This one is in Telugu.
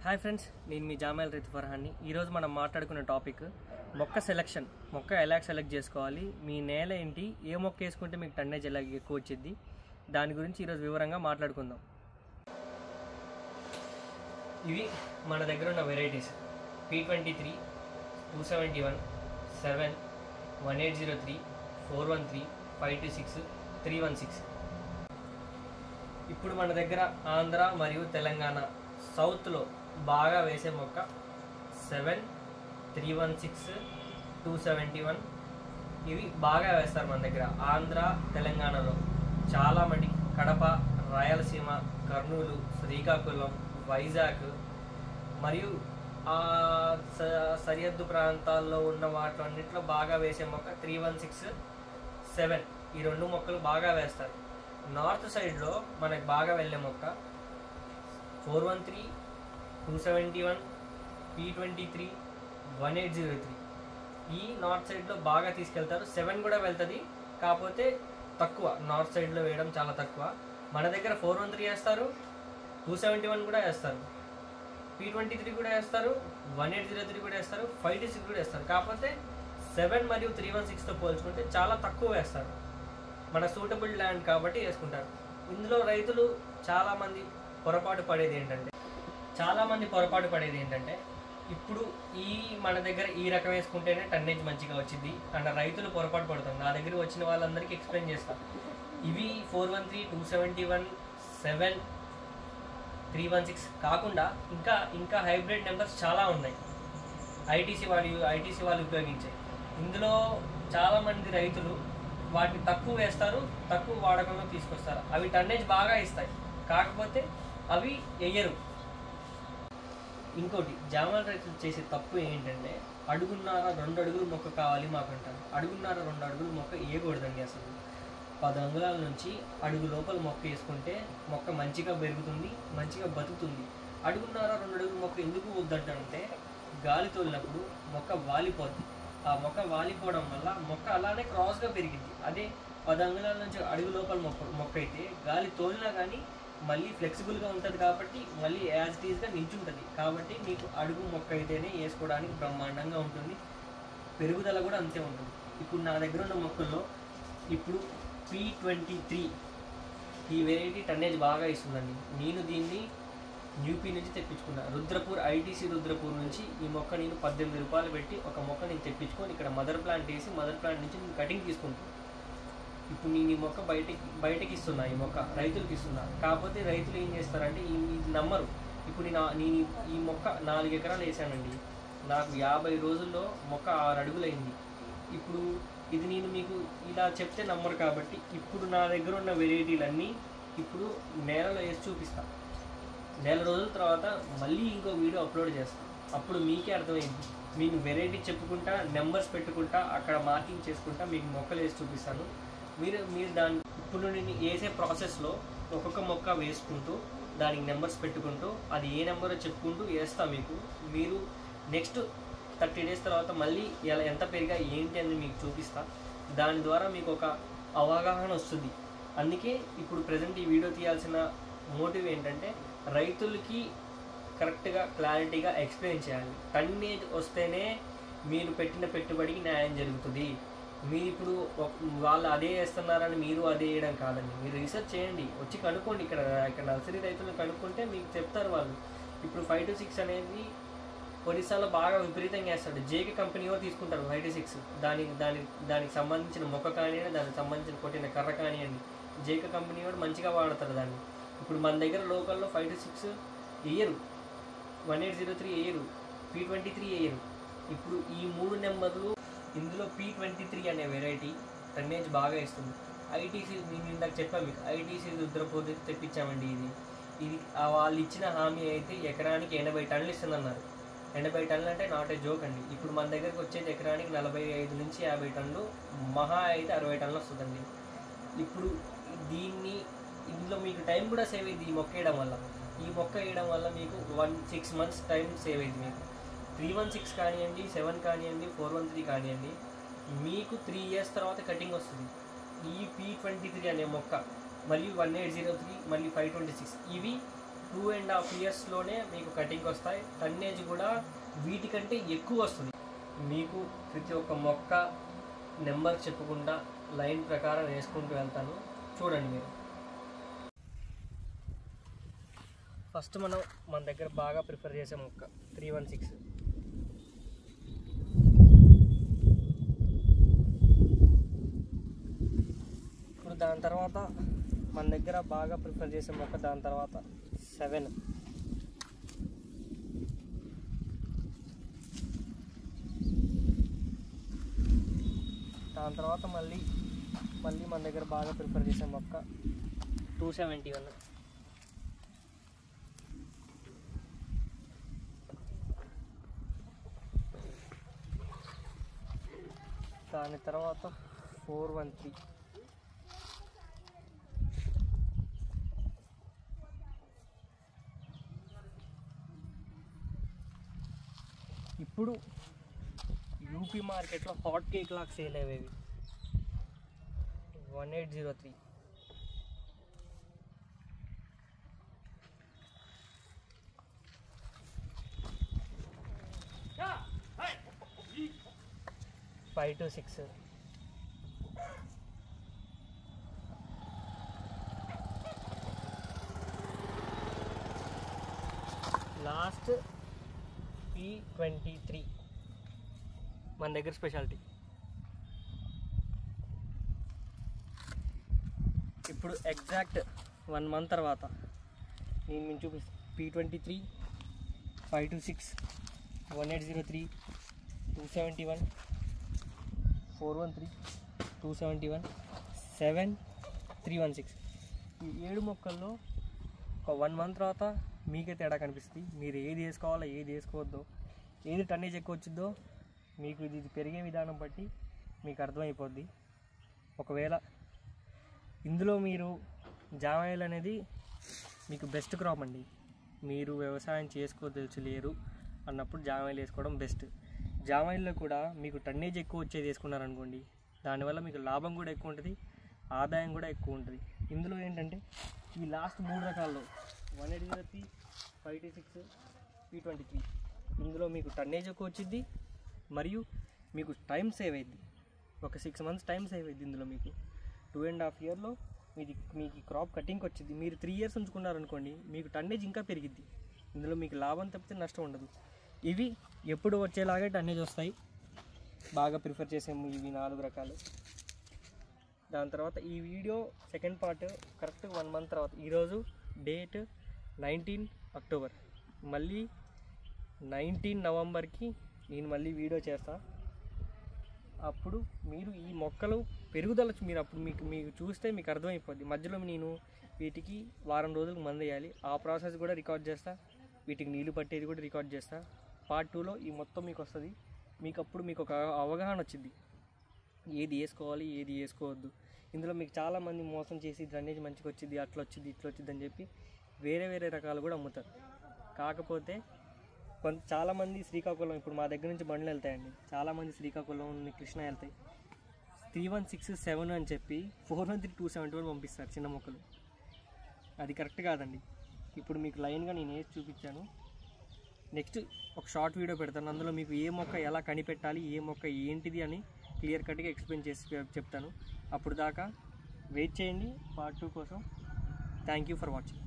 హాయ్ ఫ్రెండ్స్, నేను మీ జామేల్ రైతు ఫర్హాన్ని. ఈరోజు మనం మాట్లాడుకునే టాపిక్ మొక్క సెలెక్షన్. మొక్క ఎలా సెలెక్ట్ చేసుకోవాలి, మీ నేల ఏంటి, ఏ మొక్క వేసుకుంటే మీకు టన్నేజ్ ఎలా ఎక్కువ వచ్చింది, దాని గురించి ఈరోజు వివరంగా మాట్లాడుకుందాం. ఇవి మన దగ్గర ఉన్న వెరైటీస్: P23, 271, 7, 1803, 413, 526, 316. ఇప్పుడు మన దగ్గర ఆంధ్ర మరియు తెలంగాణ సౌత్లో బాగా వేసే మొక్క 7, 316, 271. ఇవి బాగా వేస్తారు మన దగ్గర. ఆంధ్ర తెలంగాణలో చాలామంది కడప, రాయలసీమ, కర్నూలు, శ్రీకాకుళం, వైజాగ్ మరియు సరిహద్దు ప్రాంతాల్లో ఉన్న వాటిలో బాగా వేసే మొక్క 316, 7. ఈ రెండు మొక్కలు బాగా వేస్తారు. నార్త్ సైడ్లో మనకు బాగా వెళ్ళే మొక్క 413, 271, P23, 1803. ఈ నార్త్ సైడ్లో బాగా తీసుకెళ్తారు. 7 కూడా వెళ్తుంది, కాకపోతే తక్కువ. నార్త్ సైడ్లో వేయడం చాలా తక్కువ. మన దగ్గర 413 వేస్తారు, 271 కూడా వేస్తారు, P23 కూడా వేస్తారు, 1803 కూడా వేస్తారు, 526 కూడా వేస్తారు. కాకపోతే 7 మరియు 316తో పోల్చుకుంటే చాలా తక్కువ వేస్తారు. మన సూటబుల్ ల్యాండ్ కాబట్టి వేసుకుంటారు. ఇందులో రైతులు చాలామంది పొరపాటు పడేది ఏంటంటే ఇప్పుడు మన దగ్గర ఈ రకం వేసుకుంటేనే టన్నేజ్ మంచిగా వచ్చింది అండ్ రైతులు పొరపాటు పడతాం. నా దగ్గర వచ్చిన వాళ్ళందరికీ ఎక్స్ప్లెయిన్ చేస్తాను. ఇవి 413, 271, 7, 316 కాకుండా ఇంకా హైబ్రిడ్ నెంబర్స్ చాలా ఉన్నాయి. ఐటీసీ వాళ్ళు ఉపయోగించాయి. ఇందులో చాలామంది రైతులు వాటిని తక్కువ వేస్తారు, తక్కువ వాడకంలో తీసుకొస్తారు. అవి టన్నేజ్ బాగా ఇస్తాయి, కాకపోతే అవి వేయరు. ఇంకోటి, జామల రైతులు చేసే తప్పు ఏంటంటే అడుగున్నర 2 అడుగులు మొక్క కావాలి మాకంటారు. అడుగున్నర 2 అడుగులు మొక్క వేయకూడదండి. అసలు 10 అంగుళాల నుంచి అడుగు లోపల మొక్క వేసుకుంటే మొక్క మంచిగా పెరుగుతుంది, మంచిగా బతుకుతుంది. అడుగున్నర 2 అడుగులు మొక్క ఎందుకు వద్దంటే గాలి తోలినప్పుడు మొక్క వాలిపోద్ది. ఆ మొక్క వాలిపోవడం వల్ల మొక్క అలానే క్రాస్గా పెరిగింది. అదే 10 అంగుళాల నుంచి అడుగు లోపల మొక్క అయితే గాలి తోలినా కానీ మళ్ళీ ఫ్లెక్సిబుల్గా ఉంటుంది, కాబట్టి మళ్ళీ యాజ్ ఇట్ ఈజ్గా నిల్చుంటుంది. కాబట్టి మీకు అడుగు మొక్క అయితేనే వేసుకోవడానికి బ్రహ్మాండంగా ఉంటుంది, పెరుగుదల కూడా అంతే ఉంటుంది. ఇప్పుడు నా దగ్గర ఉన్న మొక్కల్లో ఇప్పుడు P23 ఈ వెరైటీ టన్నేజ్ బాగా ఇస్తుందండి. నేను దీన్ని యూపీ నుంచి తెప్పించుకున్నా. ఐటీసీ రుద్రపూర్ నుంచి ఈ మొక్క నేను 18 రూపాయలు పెట్టి ఒక మొక్క నేను తెప్పించుకొని ఇక్కడ మదర్ ప్లాంట్ వేసి మదర్ ప్లాంట్ నుంచి నేను కటింగ్ తీసుకుంటాను. ఇప్పుడు నేను ఈ మొక్క బయటకి ఇస్తున్నా, ఈ మొక్క రైతులకి ఇస్తున్నా. కాకపోతే రైతులు ఏం చేస్తారంటే ఇది నమ్మరు. ఇప్పుడు నేను ఈ మొక్క 4 ఎకరాలు వేసానండి. నాకు 50 రోజుల్లో మొక్క 6 అడుగులు అయింది. ఇప్పుడు ఇది నేను మీకు ఇలా చెప్తే నమ్మరు, కాబట్టి ఇప్పుడు నా దగ్గర ఉన్న వెరైటీలన్నీ ఇప్పుడు నేలలో వేసి చూపిస్తాను. నెల రోజుల తర్వాత మళ్ళీ ఇంకో వీడియో అప్లోడ్ చేస్తాను. అప్పుడు మీకే అర్థమైంది. మీకు వెరైటీ చెప్పుకుంటా, నెంబర్స్ పెట్టుకుంటా, అక్కడ మార్కింగ్ చేసుకుంటా మీకు మొక్కలు వేసి చూపిస్తాను. మీరు దాన్ని ఇప్పుడు నేను వేసే ప్రాసెస్లో ఒక్కొక్క మొక్క వేసుకుంటూ దానికి నెంబర్స్ పెట్టుకుంటూ అది ఏ నెంబరో చెప్పుకుంటూ వేస్తా. మీరు నెక్స్ట్ 30 డేస్ తర్వాత మళ్ళీ ఎలా ఎంత పెరిగా ఏంటి అని మీకు చూపిస్తా. దాని ద్వారా మీకు ఒక అవగాహన వస్తుంది. అందుకే ఇప్పుడు ప్రజెంట్ ఈ వీడియో తీయాల్సిన మోటివ్ ఏంటంటే రైతులకి కరెక్ట్గా క్లారిటీగా ఎక్స్ప్లెయిన్ చేయాలి. టన్నేజ్ వస్తేనే మీరు పెట్టిన పెట్టుబడికి న్యాయం జరుగుతుంది. మీరు ఇప్పుడు వాళ్ళు అదే వేస్తున్నారని మీరు అదే వేయడం కాదండి. మీరు రీసెర్చ్ చేయండి, వచ్చి కనుక్కోండి. ఇక్కడ నర్సరీ రైతులు కనుక్కుంటే మీకు చెప్తారు వాళ్ళు. ఇప్పుడు 526 అనేది ఒరిస్సాలో బాగా విపరీతంగా వేస్తాడు. జేకే కంపెనీ కూడా తీసుకుంటారు 526. దానికి సంబంధించిన మొక్క కానివ్వండి, దానికి సంబంధించిన కొట్టిన కర్ర కానివ్వండి, జేకే కంపెనీ కూడా మంచిగా వాడతారు దాన్ని. ఇప్పుడు మన దగ్గర లోకల్లో 526 వేయరు, 1803 వేయరు, P23 వేయరు. ఇప్పుడు ఈ 3 నెంబర్లు ఇందులో P23 అనే వెరైటీ టన్నేజ్ బాగా ఇస్తుంది. ఐటీసీ నేను ఇందాక చెప్పాను మీకు, ఐటీసీ రుద్రపూర్ తెప్పించామండి. ఇది వాళ్ళు ఇచ్చిన హామీ అయితే ఎకరానికి 80 టన్నులు ఇస్తుందన్నారు. 80 టన్నులు అంటే నాట్ ఏ జోక్ అండి. ఇప్పుడు మన దగ్గరకు వచ్చేది ఎకరానికి 45 నుంచి 50 టన్నులు, మహా అయితే 60 టన్నులు వస్తుందండి. ఇప్పుడు ఇందులో మీకు టైం కూడా సేవ్ అయింది ఈ మొక్క వేయడం వల్ల మీకు 6 మంత్స్ టైం సేవ్ అయింది. మీకు 316 కానివ్వండి, 7 కానివ్వండి, 413 కానివ్వండి, మీకు 3 ఇయర్స్ తర్వాత కటింగ్ వస్తుంది. ఈ P23 అనే మొక్క మరియు 1803 మళ్ళీ 526 ఇవి 2.5 ఇయర్స్లోనే మీకు కటింగ్ వస్తాయి. టన్నేజ్ కూడా వీటికంటే ఎక్కువ వస్తుంది. మీకు ప్రతి ఒక్క మొక్క నెంబర్ చెప్పకుండా లైన్ ప్రకారం వేసుకుంటూ వెళ్తాను, చూడండి మీరు. ఫస్ట్ మన దగ్గర బాగా ప్రిఫర్ చేసే మొక్క 316. ఇప్పుడు దాని తర్వాత మన దగ్గర బాగా ప్రిఫర్ చేసే మొక్క దాని తర్వాత 7. దాని తర్వాత మళ్ళీ మన దగ్గర బాగా ప్రిఫర్ చేసే మొక్క 271. దాని తర్వాత 413. ఇప్పుడు యూపీ మార్కెట్లో హాట్ కేక్ లాగా సేల్ అయ్యేవి 1803. Five to six. Last P23 మన దగ్గర స్పెషాలిటీ. ఇప్పుడు ఎగ్జాక్ట్ 1 మంత్ తర్వాత నేను మీకు చూపిస్తాను. P23, 526, 1803, 271, 413, 271, 7, 316. ఈ 7 మొక్కల్లో ఒక 1 మంత్ తర్వాత మీకే తేడా కనిపిస్తుంది. మీరు ఏది వేసుకోవాలో ఏది వేసుకోవద్దో, ఏది టన్నేజ్ ఎక్కువ వచ్చిందో మీకు ఇది పెరిగే విధానం బట్టి మీకు అర్థమైపోద్ది. ఒకవేళ ఇందులో మీరు జామాయిల్ అనేది మీకు బెస్ట్ క్రాప్ అండి. మీరు వ్యవసాయం చేసుకోదలుచలేరు అన్నప్పుడు జామాయిల్ వేసుకోవడం బెస్ట్. జామాయిల్లో కూడా మీకు టన్నేజ్ ఎక్కువ వచ్చేది వేసుకున్నారనుకోండి, దానివల్ల మీకు లాభం కూడా ఎక్కువ ఉంటుంది, ఆదాయం కూడా ఎక్కువ ఉంటుంది. ఇందులో ఏంటంటే ఈ లాస్ట్ 3 రకాల్లో 1803, 526, P23 ఇందులో మీకు టన్నేజ్ ఎక్కువ వచ్చింది మరియు మీకు టైం సేవ్ అయింది. ఒక 6 మంత్స్ టైం సేవ్ అయింది. ఇందులో మీకు 2.5 ఇయర్లో మీకు క్రాప్ కటింగ్కి వచ్చింది. మీరు 3 ఇయర్స్ ఉంచుకున్నారనుకోండి, మీకు టన్నేజ్ ఇంకా పెరిగిద్ది. ఇందులో మీకు లాభం తప్పితే నష్టం ఉండదు. ఇవి ఎప్పుడు వచ్చేలాగే టన్నేజ్ వస్తాయి. బాగా ప్రిఫర్ చేసాము ఇవి 4 రకాలు. దాని తర్వాత ఈ video second part correct 1 month తర్వాత, ఈరోజు డేట్ 19 అక్టోబర్, మళ్ళీ 19 నవంబర్కి నేను మళ్ళీ వీడియో చేస్తా. అప్పుడు మీరు ఈ మొక్కలు పెరుగుదల మీకు చూస్తే మీకు అర్థమైపోద్ది. మధ్యలో నేను వీటికి వారం రోజులకు మందు వేయాలి, ఆ ప్రాసెస్ కూడా రికార్డ్ చేస్తా. వీటికి నీళ్లు పట్టేది కూడా రికార్డ్ చేస్తా. పార్ట్ 2లో ఈ మొత్తం మీకు వస్తుంది. అప్పుడు మీకు ఒక అవగాహన వచ్చింది, ఏది వేసుకోవాలి ఏది వేసుకోవద్దు. ఇందులో మీకు చాలామంది మోసం చేసి డ్రైనేజ్ మంచిగా వచ్చింది, అట్లా వచ్చింది ఇట్లా వచ్చింది అని చెప్పి వేరే రకాలు కూడా అమ్ముతారు. కాకపోతే చాలామంది శ్రీకాకుళం, ఇప్పుడు మా దగ్గర నుంచి బండ్లు వెళ్తాయండి, చాలామంది శ్రీకాకుళం కృష్ణ వెళ్తాయి, 3167 అని చెప్పి 413, 271 పంపిస్తారు చిన్న మొక్కలు. అది కరెక్ట్ కాదండి. ఇప్పుడు మీకు లైన్గా నేను వేసి చూపించాను. నెక్స్ట్ ఒక షార్ట్ వీడియో పెడతాను, అందులో మీకు ఏ మొక్క ఎలా కనిపెట్టాలి, ఏ మొక్క ఏంటిది అని క్లియర్ కట్గా ఎక్స్ప్లెయిన్ చేసి చెప్తాను. అప్పుడు దాకా వెయిట్ చేయండి పార్ట్ 2 కోసం. Thank you for watching.